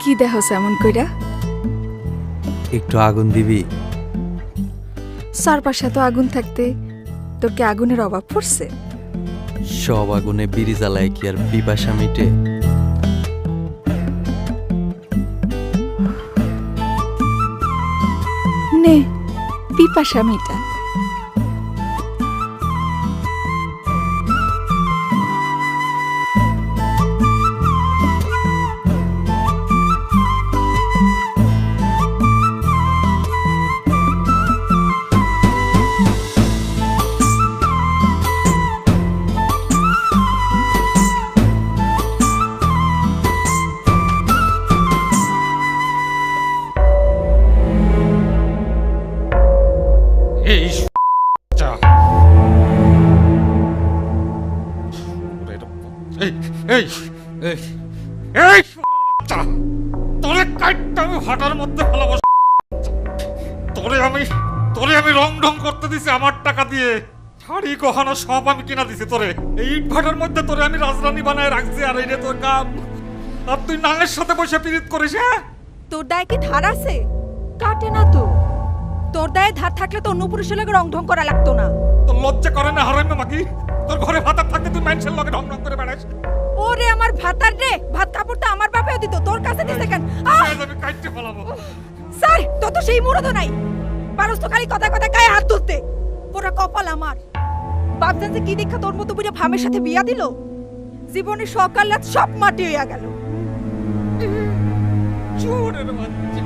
কি দেখছ এমন কইরা? একটু আগুন দিবি? চারপাশে তো আগুন থাকতে তোর কি আগুনের অভাব পড়ছে? সব আগুনে বিড়ি জ্বালায় কি আর পিপাসা মিটে? নে পিপাসা মিটা। তোরে কাটটা আমি হাঁটার মধ্যে ভালোবাসি। তোরে আমি রং ঢং করতে দিছি আমার টাকা দিয়ে। শাড়ি গহনা সব আমি কিনা দিছি তোরে। এই ইট ভাটার মধ্যে তোরে আমি রাজরানী বানায় রাখছি। আর এই রে তোর কাম, আর তুই নাঙের সাথে বসে পিরিত করিস। হ্যাঁ, তোর দায় কি ধার আছে? কাটে না তো। তোর দায়ে ধার থাকলে তো অন্য পুরুষের লগে রং ঢং করা লাগতো না। তোর লজ্জা করে না হারাইমে মাগি? তোর ঘরে ভাতার থাকতে তুই মানুষের লগে ঢং ঢং করে বেড়াস। ওরে আমার ভাতার রে, ভাত কাপড় তো আমার বাপেও দিত, তোর কাছে দিতে কেন? আমি কাটতে ফেলাবো। স্যার তো তো সেই মুরদও নাই, পারস তো খালি কথা কথা গায়ে হাত তুলতে। পুরো কপাল আমার। বাপজান যে কি দেখা তোর মতো বুড়ে ভামের সাথে বিয়া দিল, জীবনে সকাল রাত সব মাটি হইয়া গেল। চোরের বাচ্চা।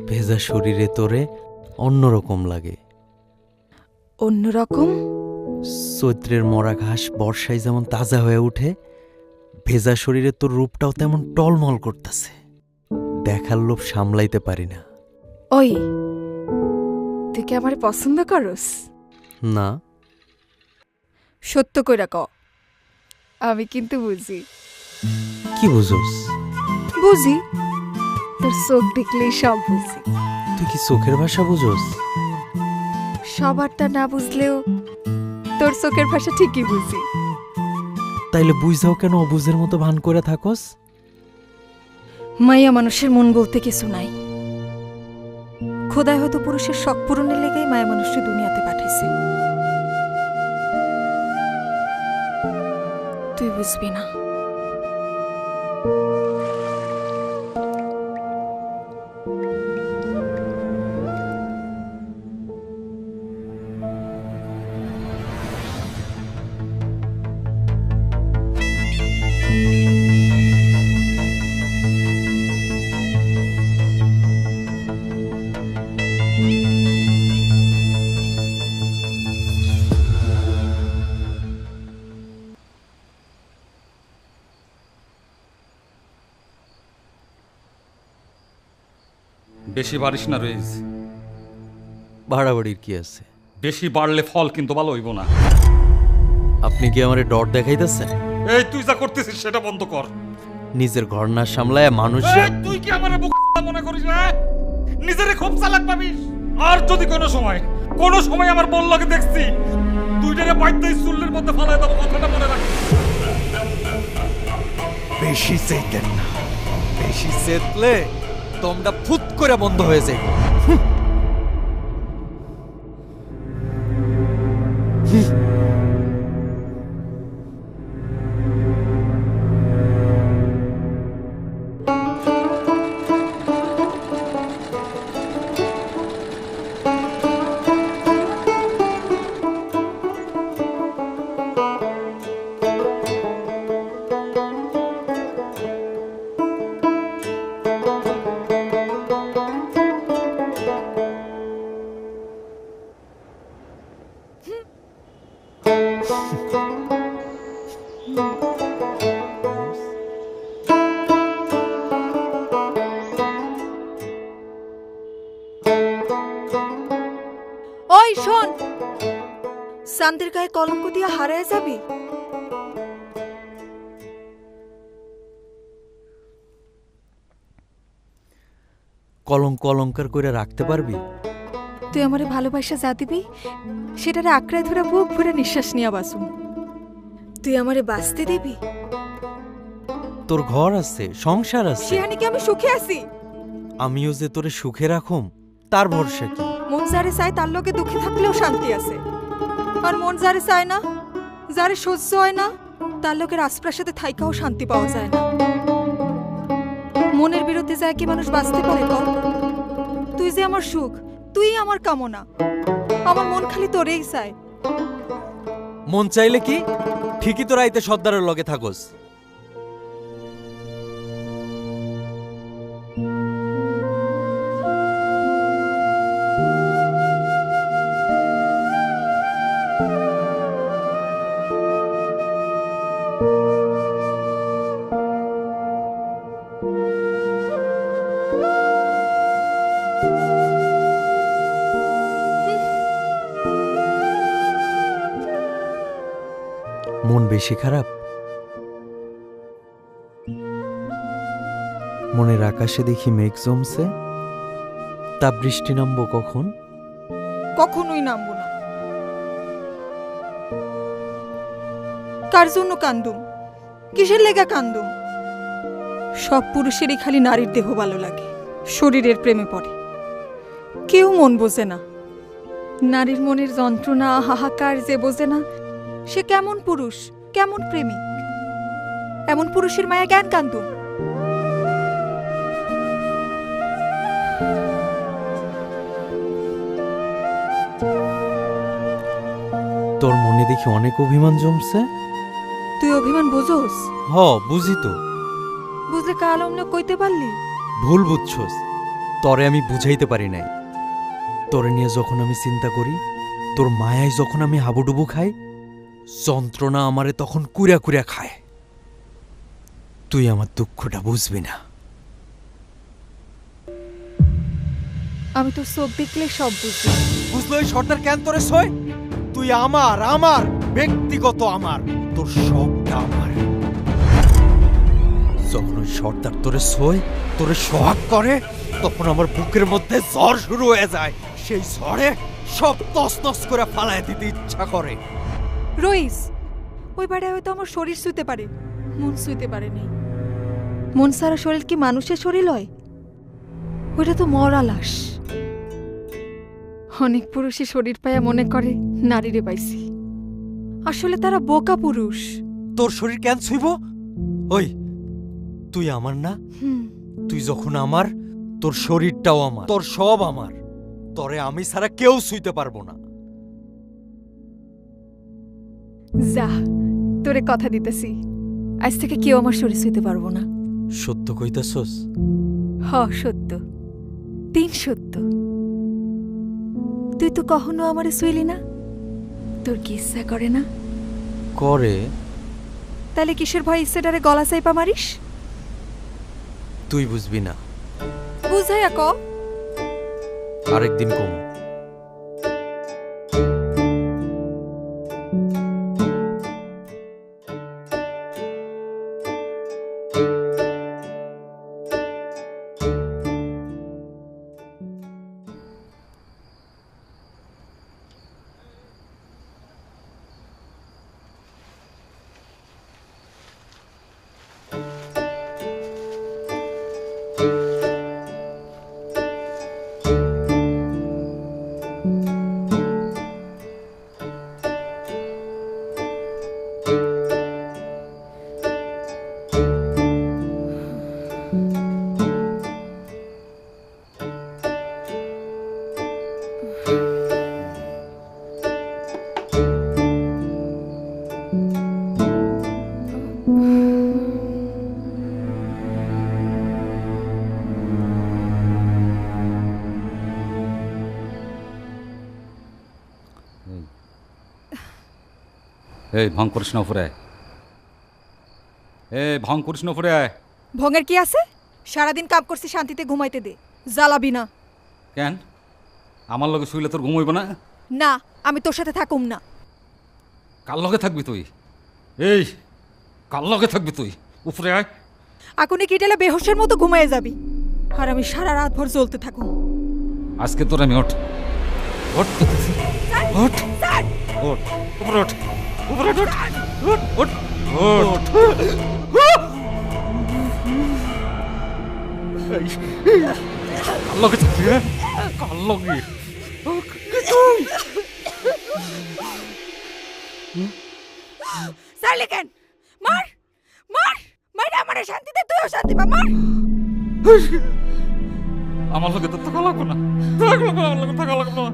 ভেজা শরীরে তোরে অন্যরকম লাগে। অন্যরকম? চৈত্রের মরা ঘাস বর্ষায় যেমন তাজা হয়ে উঠে, ভেজা শরীরে তোর রূপটাও তেমন টলমল করতেছে। দেখার লোভ সামলাইতে পারি না। ওই তুই কি আমারে পছন্দ করস? না। সত্য কইরা ক। আমি কিন্তু বুঝি। কি বুঝোস? বুঝি, তোর চোখ দেখলেই সব বুঝি। তুই কি চোখের ভাষা বুঝোস? সবারটা না বুঝলেও তোর চোখের ভাষা ঠিকই বুঝি। তাইলে বুঝাও কেন অবুঝের মতো ভান করে থাকস? মায়া মানুষের মন বলতে কিছু নাই। খোদাই হয়তো পুরুষের শখ পূরণের লেগেই মায়া মানুষকে দুনিয়াতে পাঠাইছে। তুই বুঝবি না। বেশি বাড়িস না রইজ। বাড়াবাড়ির কি আছে? বেশি বাড়লে ফল কিন্তু ভালো হইব না। আপনি কি আমারে ডর দেখাইতেছেন? এই তুই যা করতেছিস সেটা বন্ধ কর। নিজের ঘর না সামলায় মানুষ। তুই কি আমারে বোকা মনে করিস? হ্যাঁ, নিজেরে খুব চালাক ভাবিস। আর যদি কোনো সময় আমার বল লাগে দেখছি, তুই যেটা বাইতেই চুল্লির মধ্যে ফালায় দেবো, কথাটা মনে রাখিস। বেশি চেতেন না। বেশি চেতলে তোমরা ফুট করে বন্ধ হয়ে যাইব। চাঁদের গায়ে কলঙ্ক দিয়ে হারায় যাবি? কলঙ্ক অলঙ্কার করে রাখতে পারবি? তুই আমারে ভালোবাসা যা দিবি সেটারে আঁকড়ায় ধরে বুক ভরে নিঃশ্বাস নিয়া বাসুম। তুই আমারে বাঁচতে দিবি? তোর ঘর আছে, সংসার আছে, সেখানে কি আমি সুখে আছি? আমিও যে তোরে সুখে রাখুম তার ভরসা কি? মন যারে চায় তার লোকে দুঃখে থাকলেও শান্তি আছে, আর মন যারে চায় না, যারে সহ্য হয় না, তার লোকের আশপ্রাসাদে থাইকাও শান্তি পাওয়া যায় না। মনের বিরুদ্ধে যায় কি মানুষ বাঁচতে পারে কর? তুই যে আমার সুখ, তুই আমার কামনা, আমার মন খালি তোরেই চায়। মন চাইলে কি ঠিকই তো রাইতে সর্দারের লগে থাকোস। মন বেশি খারাপ? মনের আকাশে দেখি মেঘ জমছে, তা বৃষ্টি নামবো কখন? কখনোই নামবো না। কার জন্য কান্দুম? কিসের লেগা কান্দুম? সব পুরুষেরই খালি নারীর দেহ ভালো লাগে, শরীরের প্রেমে পড়ে। কেউ মন বোঝে না। নারীর মনের যন্ত্রণা হাহাকার যে বোঝে না, সে কেমন পুরুষ, কেমন প্রেমিক? এমন পুরুষের মায়া জ্ঞান কান্দুম। তোর মনে দেখি অনেক অভিমান জমছে। তুই অভিমান বোঝোস? হ, বুঝি তো। বুঝলে কাল অমনে কইতে পারলি? ভুল বুঝছস, তরে আমি বুঝাইতে পারি নাই। তোরে নিয়ে যখন আমি চিন্তা করি, তোর মায়ায় যখন আমি হাবুডুবু খাই, যন্ত্রণা আমারে তখন কুড়া কুড়া খায়। তুই আমার দুঃখটা বুঝবি না। আমি তোর চোখ দেখলে সব বুঝবি। বুঝলো এই সর্দার কেন তোরে সয়? তুই আমার, আমার ব্যক্তিগত, আমার, তোর সবটা আমার। যখন ওই সর্দার তোরে সয়, তোরে সোহাগ করে, তখন আমার বুকের মধ্যে ঝড় শুরু হয়ে যায়। সেই ঝড়ে সব তছনছ করে ফালায় দিতে ইচ্ছা করে। রইস, ওই বাড়ি হয়তো আমার শরীর শুইতে পারে, মন শুইতে পারে নেই। মন সারা শরীর কি মানুষের শরীর হয়? ওইটা তো মরা লাশ। অনেক পুরুষই শরীর পায়া মনে করে নারীরে পাইছি, আসলে তারা বোকা পুরুষ। তোর শরীর কেন ছুইব? ওই তুই আমার না? তুই যখন আমার, তোর শরীরটাও আমার, তোর সব আমার। তরে আমি ছাড়া কেউ ছুঁইতে পারবো না। যা, তোরে কথা দিতেছি, আজ থেকে কেউ আমার শরীর ছুঁইতে পারবো না। সত্য কইতাছস? হ, সত্য, তিন সত্য। তুই তো কখনো আমারে ছুঁইলি না, তোর কি ইচ্ছা করে না? করে। তাহলে কিসের ভয় ইচ্ছেটারে গলা চাইপা মারিস? তুই বুঝবি না। বুঝাইয়া ক। আরেকদিন কম। এই ভং করিস না উপরে, ভং করিস না উপরে। ভঙের কি আছে? সারাদিন কাম করছি, শান্তিতে ঘুমাইতে দে, জ্বালাবি না। কেন আমার লগে শুইলে তোর ঘুমাইব না? না, আমি তোর সাথে থাকুম না। কার লগে থাকবি তুই? এই কার লগে থাকবি তুই? উপরে আয়। এখনই কিটেলে বেহোশের মতো ঘুমিয়ে যাবি আর আমি সারা রাত ভর জ্বলতে থাকুন। আজকে তোর আমি ওঠ ওঠ করতেছি। ওঠ ওঠ উপরে ওঠ উপরে ওঠ ওঠ ওঠ ওঠ। কার লগে থাকবি? কার লগে? সাইলে কেন? মার মার মার আমারে শান্তি দে, তুইও শান্তি পা, মার। আমার লগে তো থাকা লাগবে না, আমার লগে থাকা লাগবে না।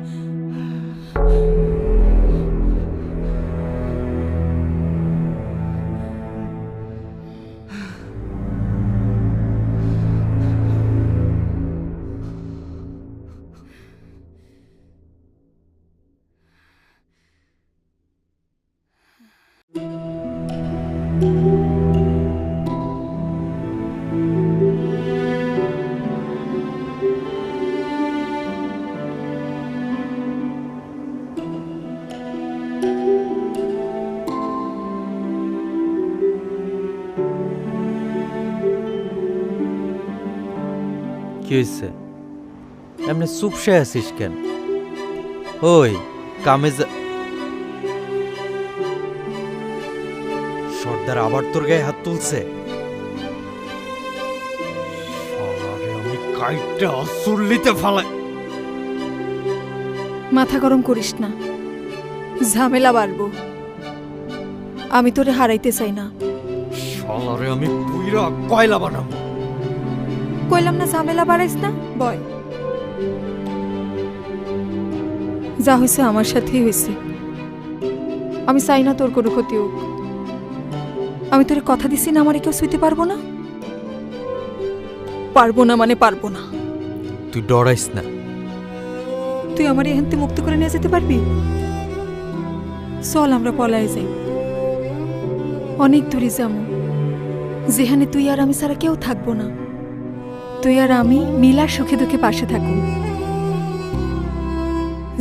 কি হয়েছে? এমনি চুপসে আছিস কেন? ওই কামে সর্দার আবার তোর গায়ে হাত তুলছে? শালারে আমি কাইটা চুল্লিতে ফালাই। মাথা গরম করিস না, ঝামেলা বাড়বো। আমি তোরে হারাইতে চাই না। শালারে আমি পুইরা কয়লা বানাবো। কইলাম না ঝামেলা বাড়াইস না, বয়। যা হয়েছে আমার সাথেই হয়েছে। আমি চাই না তোর কোনো ক্ষতি হোক। আমি তোরে কথা দিছি না আমারে কেউ ছুঁইতে পারবো না। পারবো না মানে পারবো না। তুই ডরাইস না। তুই আমার এখান থেকে মুক্ত করে নিয়ে যেতে পারবি? চল আমরা পলায় যাই, অনেক দূরে যাবো, যেখানে তুই আর আমি ছাড়া কেউ থাকবো না। তুই আর আমি মিলার সুখে দুঃখে পাশে থাকুন।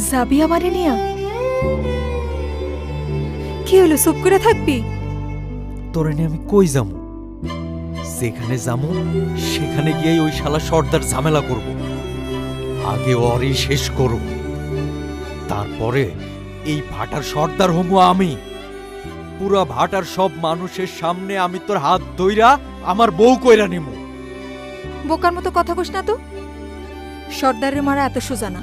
যাবি আমারে নিয়া? কি হলো, চুপ করে থাকবি? তোরে নিয়ে আমি কই যামু? যেখানে যামু সেখানে গিয়ে ওই শালা সর্দার ঝামেলা করব। আগে ওরই শেষ করব, তারপরে এই ভাটার সর্দার হমু আমি। পুরা ভাটার সব মানুষের সামনে আমি তোর হাত ধইরা আমার বউ কইরা নিমু। বোকার মতো কথা কইস না তো। সর্দারের মারা এত সোজা না,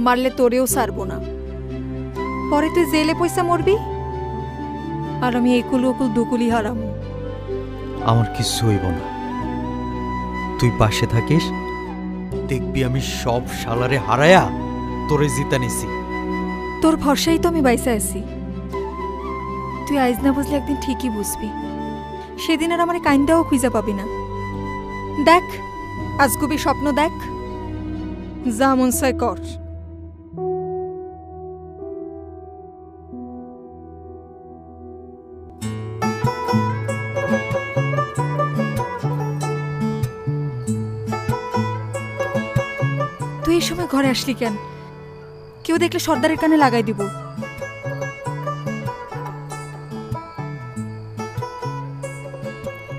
মারলে তোরেও ছাড়বো না। পরে তুই জেলে পয়সা মরবি আর আমি একুল ওকুল দুকুলি হারামু। আমার কিছু হইব না, তুই পাশে থাকিস, দেখবি আমি সব শালারে হারায়া তোরে জিতা নিছি। তোর ভরসাই তো আমি বাইসা আছি। তুই আইজ না বুঝলে একদিন ঠিকই বুঝবি। সেদিন আর আমার কাইন্দাও খুঁজা পাবি না। দেখ আজগুবি স্বপ্ন দেখ, যা মন চায় কর। তুই এই সময় ঘরে আসলি কেন? কেউ দেখলে সর্দারের কানে লাগাই দিব।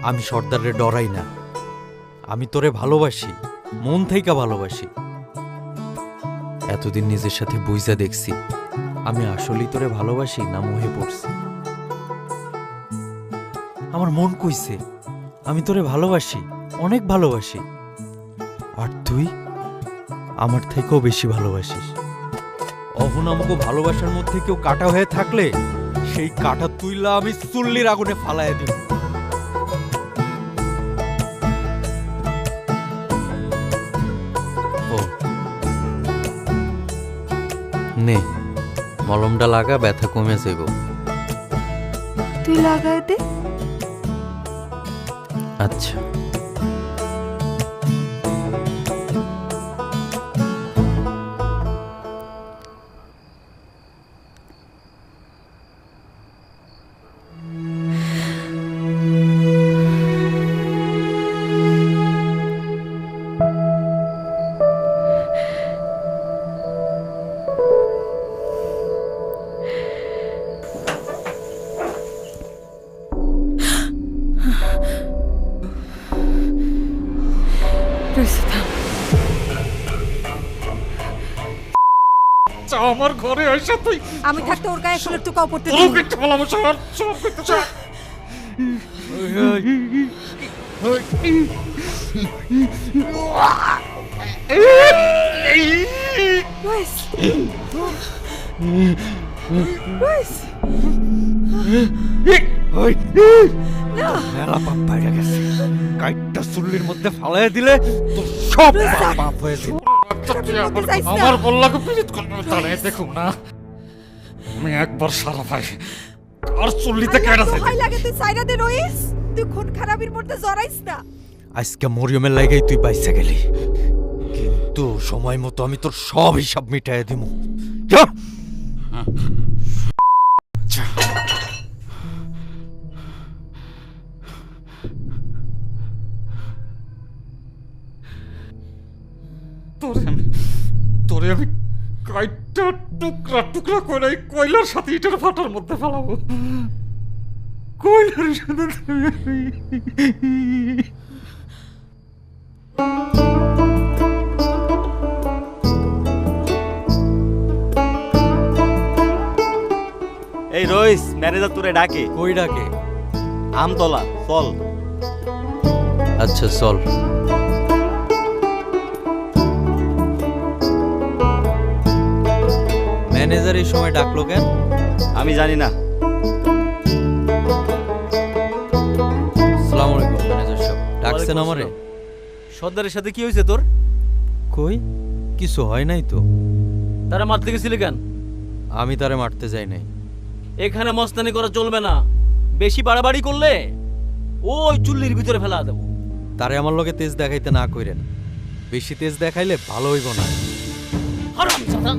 আমি সর্দারে ডরাই না, আমি তোরে ভালোবাসি, মন থেকে ভালোবাসি। এতদিন নিজের সাথে বুঝা দেখছি আমি আসলেই তোরে ভালোবাসি না মোহে পড়ছি। আমার মন কইছে আমি তোরে ভালোবাসি, অনেক ভালোবাসি। আর তুই আমার থেকেও বেশি ভালোবাসিস। অহন আমাকে ভালোবাসার মধ্যে কেউ কাটা হয়ে থাকলে সেই কাটা তুইলা আমি চুল্লির আগুনে ফালাইয়া দিব। নে মলমটা লাগা, ব্যথা কমে যাইব। তুই লাগাই দে। আচ্ছা রয়েছে থাম। আমার ঘরে এসে তুই আমি থাকতে ওর গায়ে ফুলের টুকাও পড়তে তোর দিইনি। কিচ্ছু বলাম সব সব করতে চাই। রয়েছ রয়েছ না মেলা পাপ বাইরে গেছে, কাইটটা চুল্লির মধ্যে ফালাইয়া দিলে তো সব পাপ হয়ে যাবে। তুই আমার বললাকে পীড়িত করবে তাহলে দেখুন না, আমি একবার সারা ভাই আর চল্লিতে কেটে যাই। ভয় লাগে তুই সাইরা দে রইস, তুই খুন খারাপির মধ্যে জড়াইস না। আজকে মরিয়মের লাগাই তুই বাইসে গেলি, কিন্তু সময় মতো আমি তোর সব হিসাব মিটাইয়া দিব। যা তোরে আমি কাইটটা টুকরা টুকরা করে এই কয়লার সাথে ইটের ফাটার মধ্যে ফেলাবো। কয়লার সাথে এই রইস, ম্যানেজার তোরে ডাকে। কই ডাকে? আমতলা চল। আচ্ছা চল। ম্যানেজার এই সময় ডাকলো কেন? আমি জানি না। আসসালামু আলাইকুম ম্যানেজার সাহেব, ডাকছেন আমারে? সর্দারের সাথে কি হয়েছে তোর? কই কিছু হয় নাই তো। তারা মারতে গেছিলি কেন? আমি তারে মারতে যাই নাই। এখানে মস্তানি করা চলবে না, বেশি বাড়াবাড়ি করলে ওই চুল্লির ভিতরে ফেলা দেবো। তারে আমার লগে তেজ দেখাইতে না কইরেন, বেশি তেজ দেখাইলে ভালো হইব না। হারামজাদা!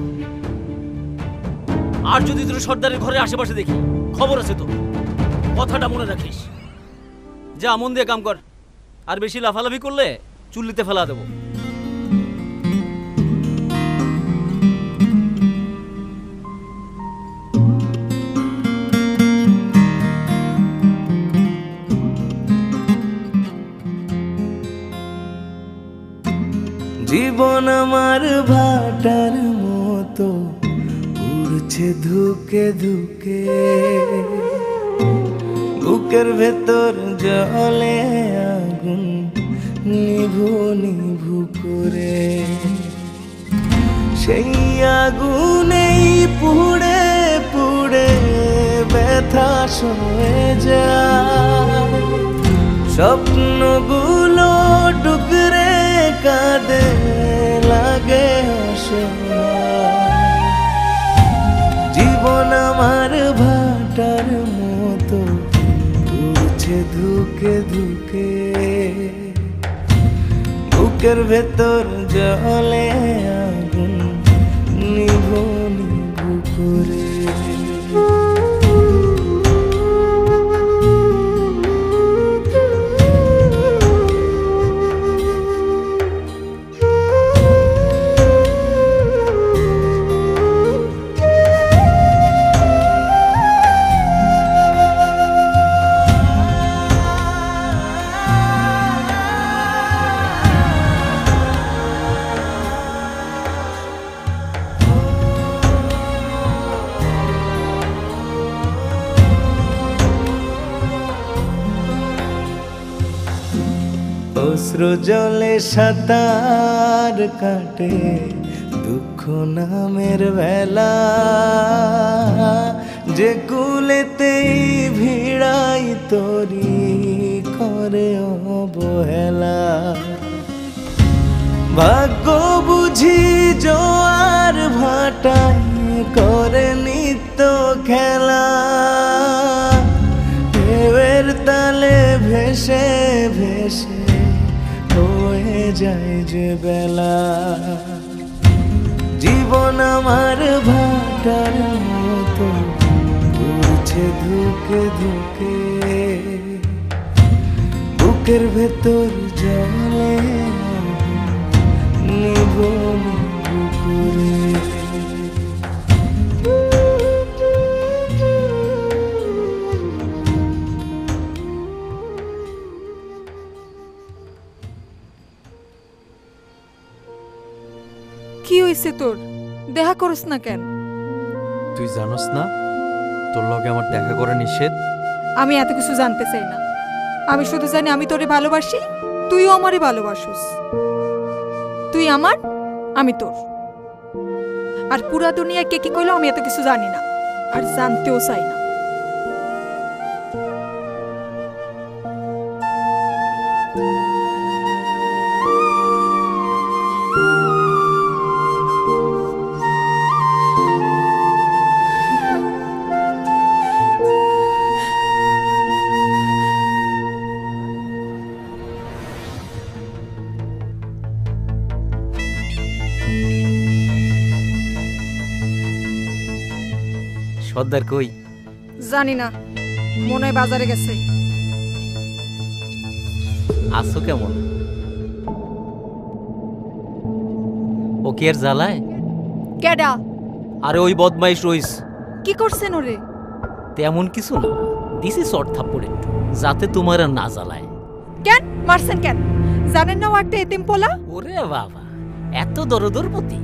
আর যদি তোর সর্দারের ঘরের আশেপাশে দেখি, খবর আছে তো, কথাটা মনে রাখিস। যা মন দিয়ে কাম কর, আর বেশি লাফালাফি করলে চুল্লিতে ফেলা দেবো। জীবন আমার ভাটার মতো উড়ছে ধুকে ধুকে, বুকের ভেতর জলে আগুন নিভু নিভু করে, সেই আগুনেই পুড়ে পুড়ে ব্যথা সয়ে যায়, স্বপ্নগুলো টুকরে কাঁদে লাগে অসহায়। জীবন আমার ভাটার মতো উড়ছে ধুকে ধুকে, বুকের ভেতর জলে আগুন নিভু নিভু করে। অশ্রু জলে সাঁতার কাটে দুঃখ নামের বেলা, যে কুলেতেই ভিড়াই তরি করে অবহেলা। ভাগ্য বুঝি জোয়ার ভাটায় করে নিত্য খেলা, ঢেউয়ের তালে ভেসে ভেসে হয়ে যায় যে বেলা। জীবন আমার ভাটার মতো উড়ছে ধুকে ধুকে, বুকের ভেতর জলে নিভু নিভু করে। কি হইছে তোর? দেখা করস না কেন? তুই জানোস না তোর লগে আমার দেখা করা নিষেধ? আমি এত কিছু জানতে চাই না। আমি শুধু জানি আমি তোরে ভালোবাসি, তুইও আমারে ভালোবাসিস। তুই আমার, আমি তোর। আর পুরা দুনিয়া কে কি কইলো আমি এত কিছু জানি না, আর জানতেও চাই না। সর্দার কই? জানি না, মনে হয় বাজারে গেছে। আছো কেমন? ও কি আর জ্বালায়? কেডা? আরে ওই বদমাইশ রইস। কি করছেন ওরে? তেমন কিছু না, দিছি শর্ট থাপ্পড় একটু, যাতে তোমার আর না জ্বালায়। কেন মারছেন কেন? জানেন না ও একটা এতিম পোলা? ওরে বাবা, এত দরদরপতি!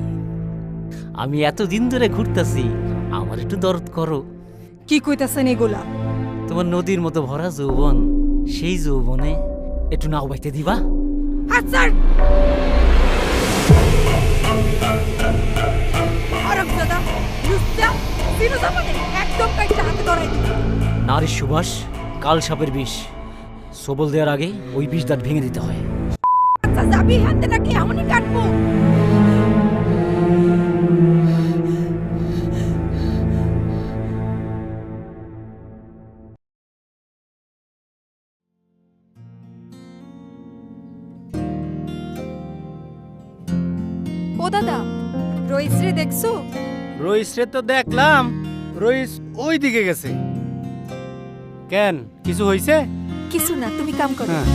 আমি এতদিন ধরে ঘুরতাছি, আমার একটু দরদ করো। কি কইতাছেন এগুলা? তোমার নদীর মতো ভরা যৌবন, সেই যৌবনে একটু নাও বাইতে দিবা? আচ্ছা আরামজাদা, লুচ্চা, বিনোদা মানে একদম কাইটা হাতে ধরাই দিবি। নারীর সুবাস কাল সাপের বিষ, সবল দেওয়ার আগে ওই বিষ দাঁত ভেঙে দিতে হয়। আচ্ছা যাবি হাতে নাকি এমনই কাটবো? ও দাদা, রইসরে দেখছো? রইসরে তো দেখলাম, রইস ওই দিকে গেছে। কেন, কিছু হইছে? কিছু না, তুমি কাম করো। হ্যাঁ।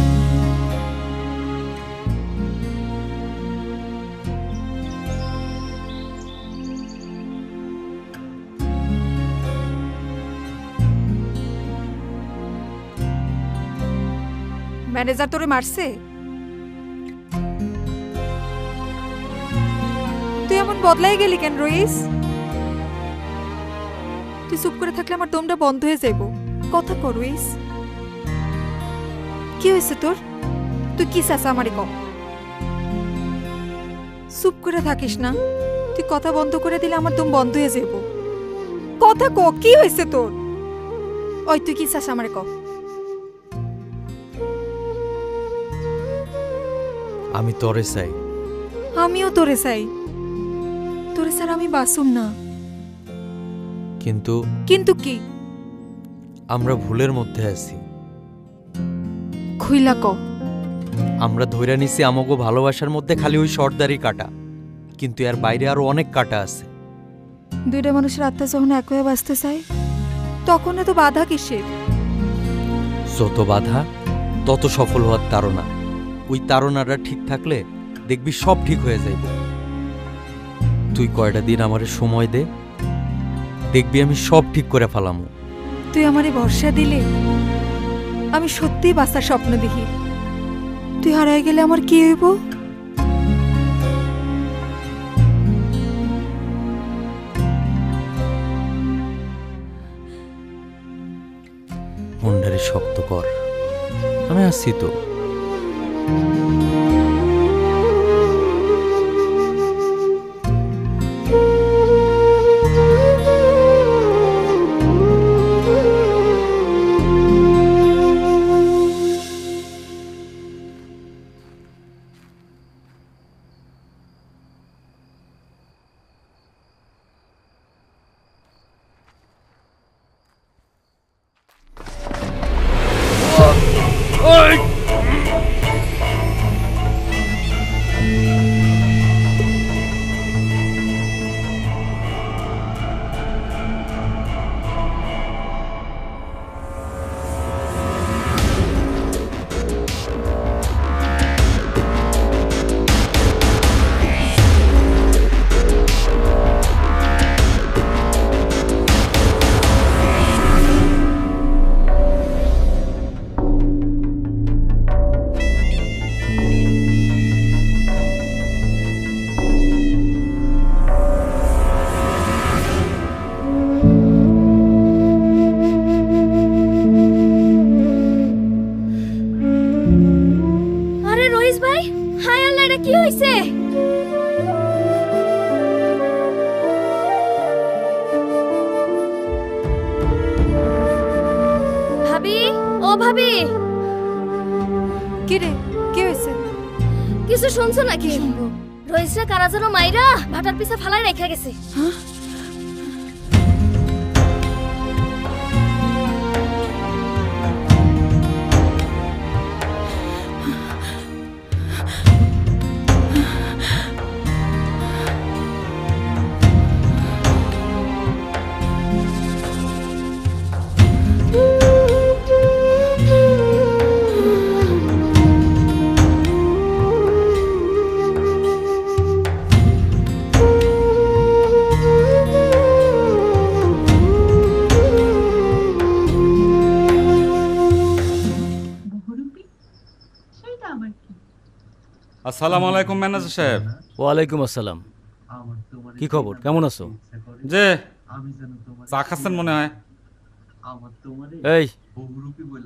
ম্যানেজার তোরে মারছে? তুই এমন বদলাই গেলি কেন রইস? তুই চুপ করে থাকলে আমার দমটা বন্ধ হয়ে যাইব। কথা কর রইস, কি হয়েছে তোর? তুই কি চাস আমারে কম? চুপ করে থাকিস না, তুই কথা বন্ধ করে দিলে আমার দম বন্ধ হয়ে যাইব। কথা ক, কি হয়েছে তোর? ওই তুই কি চাস আমারে কম? আমি তোরে চাই। আমিও তোরে চাই, তোরে স্যার আমি বাসুম না। কিন্তু কিন্তু কি? আমরা ভুলের মধ্যে আছি। খুইলা ক। আমরা ধইরা নিছি আমাগো ভালোবাসার মধ্যে খালি ওই সর্দারি কাটা, কিন্তু এর বাইরে আরো অনেক কাটা আছে। দুইটা মানুষের আত্মা যখন এক হয়ে বাঁচতে চায়, তখন এত বাধা কিসের? যত বাধা তত সফল হওয়ার তাড়না। ওই তাড়নাটা ঠিক থাকলে দেখবি সব ঠিক হয়ে যাইব। তুই কয়টা দিন আমারে সময় দে, দেখবি আমি সব ঠিক করে ফেলামু। তুই আমারে ভরসা দিলে আমি সত্যিই বাঁচার স্বপ্ন দেখি। তুই হারাই গেলে আমার কি হইব? মনটারে শক্ত কর, আমি আসছি তো। রইস ভাই, হায় আল্লাহ, এটা কি হইছে? ভাবি, ও ভাবি, কি রে, কি হয়েছে? কিছু শুনছো নাকি? রইসরা কারা যেন মাইরা ভাটার পিছে ফালাই রেখে গেছে। আসসালামু আলাইকুম ম্যানেজার সাহেব। ওয়ালাইকুম আসসালাম। কি খবর, কেমন আছো? যে চা খাচ্ছেন মনে হয়। এই,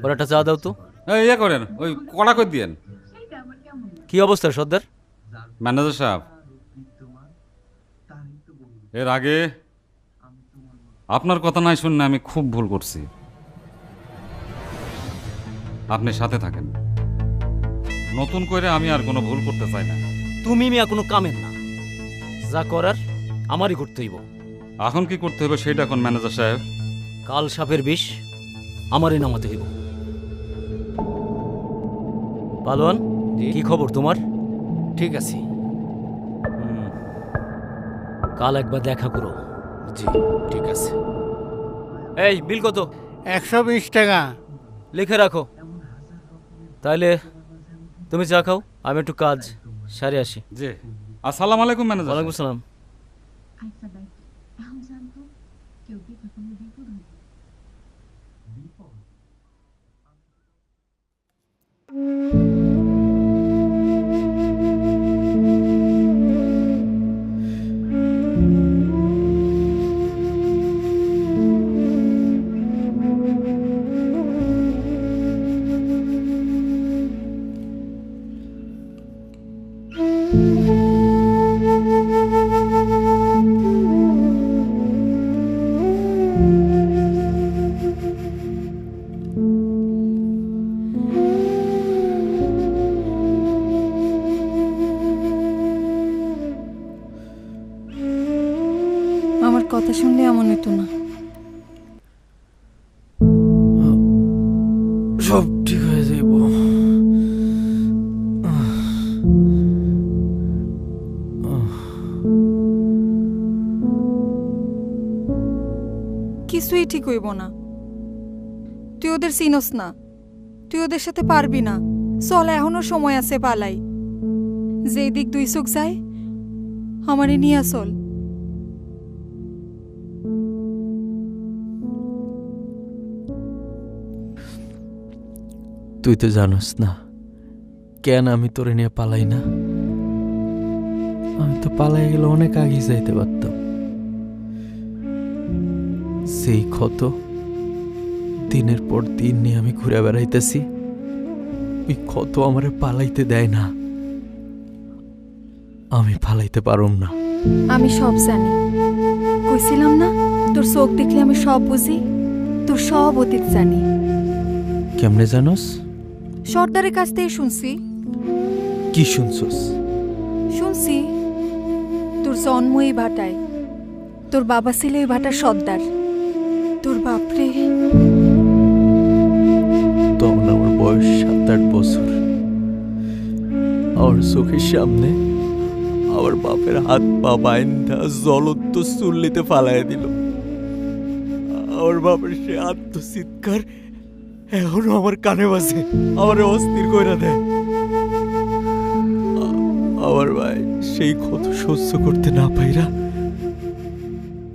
ওর একটা চা দাও তো। এই ইয়ে করেন, ওই কড়া করে দিয়েন। কি অবস্থা সর্দার? ম্যানেজার সাহেব, এর আগে আপনার কথা নাই শুনে আমি খুব ভুল করছি। আপনি সাথে থাকেন, নতুন করে আমি আর কোনো ভুল করতে চাই না। তুমি মিয়া কোনো কামের না, যা করার আমারই করতে হইব। এখন কি করতে হবে সেটা এখন ম্যানেজার সাহেব। কাল সাপের বিষ আমারই নামাতে হইব। পালোয়ান, কি খবর তোমার? ঠিক আছে। কাল একবার দেখা করো। জি ঠিক আছে। এই বিল কত? 120 টাকা। লিখে রাখো। তাইলে তুমি চা খাও, আমি একটু কাজ সারে আসি। জি, আসসালামু আলাইকুম ম্যানেজার। ওয়ালাইকুম সালাম। আমার কথা শুনলে এমন হতো না। সব ঠিক হয়ে যাইব। কিছুই ঠিক হইব না। তুই ওদের চিনস না, তুই ওদের সাথে পারবি না। চল, এখনো সময় আছে, পালাই। যে দিক দুই চোখ যায় আমারে নিয়ে চল। তুই তো জানোস না কেন আমি তোরে নিয়ে পালাই না। আমি তো পালাই গেলে অনেক আগে যাইতে পারতাম। সেই ক্ষত দিনের পর দিন নিয়ে আমি ঘুরে বেড়াইতেছি, ওই ক্ষত আমারে পালাইতে দেয় না। আমি পালাইতে পারুম না। আমি সব জানি, কইছিলাম না তোর চোখ দেখলে আমি সব বুঝি। তোর সব অতীত জানি। কেমনে জানোস? সর্দারের কাছ থেকে শুনছি। কি শুনছস? শুনছি তোর জন্ম এই ভাটায়, তোর বাবা ছিল এই ভাটার সর্দার। তোর বাপরে তখন আমার বয়স 7-8 বছর। আমার চোখের সামনে আমার বাপের হাত পা বাইন্ধা জ্বলন্ত চুল্লিতে ফালাই দিল। আমার বাপের সে আত্মচিৎকার এখনো আমার কানে বাজে, আমার অস্থির কইরা দেয়। আমার ভাই সেই ক্ষত সহ্য করতে না পাইরা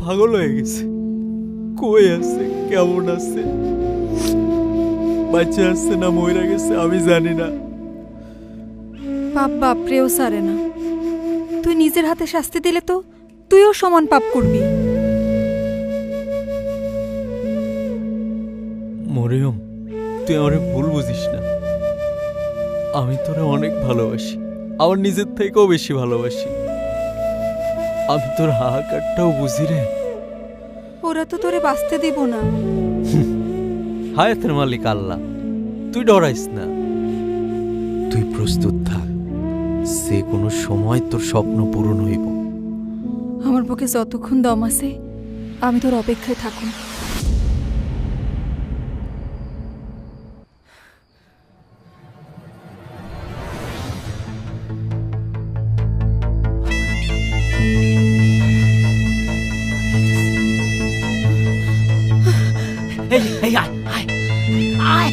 পাগল হয়ে গেছে। কই আছে, কেমন আছে, বাচ্চা আসছে না মইরা গেছে আমি জানি না। পাপ বাপরেও সারে না। তুই নিজের হাতে শাস্তি দিলে তো তুইও সমান পাপ করবি। মরিয়ম, তুই আমারে ভুল বুঝিস না। আমি তোরে অনেক ভালোবাসি, আমার নিজের থেকেও বেশি ভালোবাসি। আমি তোর হাহাকারটাও বুঝি রে। ওরা তো তোরে বাঁচতে দিব না। হায়াতের মালিক আল্লাহ, তুই ডরাইস না। তুই প্রস্তুত থাক, যে কোনো সময় তোর স্বপ্ন পূরণ হইব। আমার বুকে যতক্ষণ দম আছে আমি তোর অপেক্ষায় থাকুন। এই এই আয় আয় আয়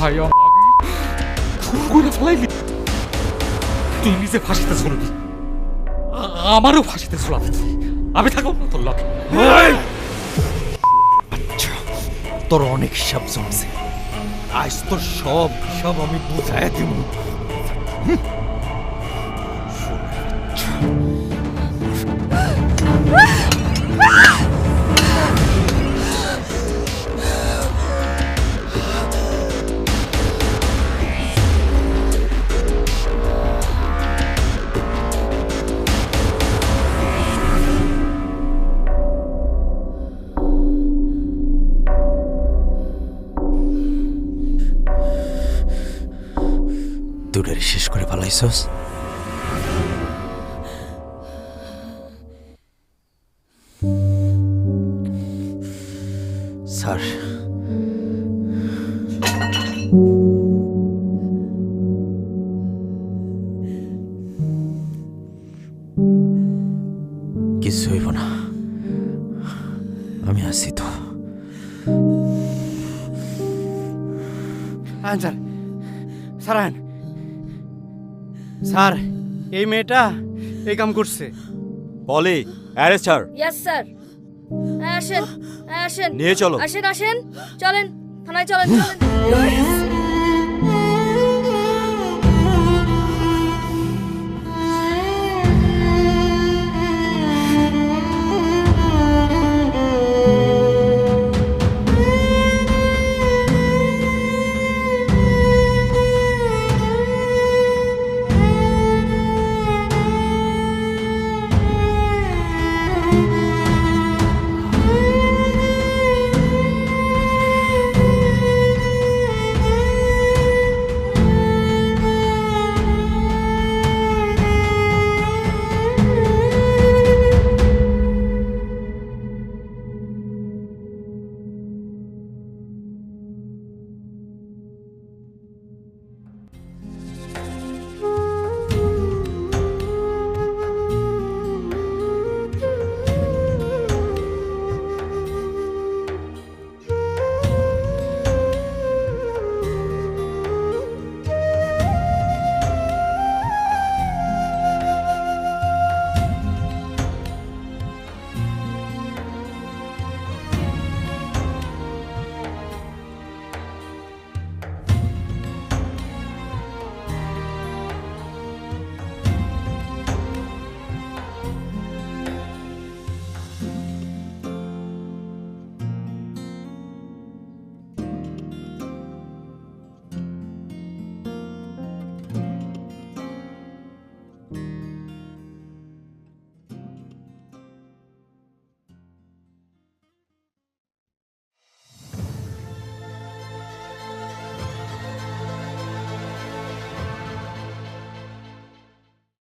ভাই করে ফেলাইলি, তুই নিজে ফাঁসিতে ঝুলবি, আমারও ফাঁসিতে ঝুলাতে চাই। আমি থাকব না তোর লগে। তোর অনেক হিসাব জমছে, আজ তোর সব হিসাব আমি বুঝাই দিব। দুটারে শেষ করে পালাইছস। স্যার, কিছু হইব না, আমি আছি তো। স্যার, স্যার আন। স্যার, এই মেয়েটা এই কাম করছে। পলি, অ্যারেস্ট হার। Yes sir. আসেন আসেন, নিয়ে চলো। আসেন আসেন, চলেন থানায়, চলেন চলেন।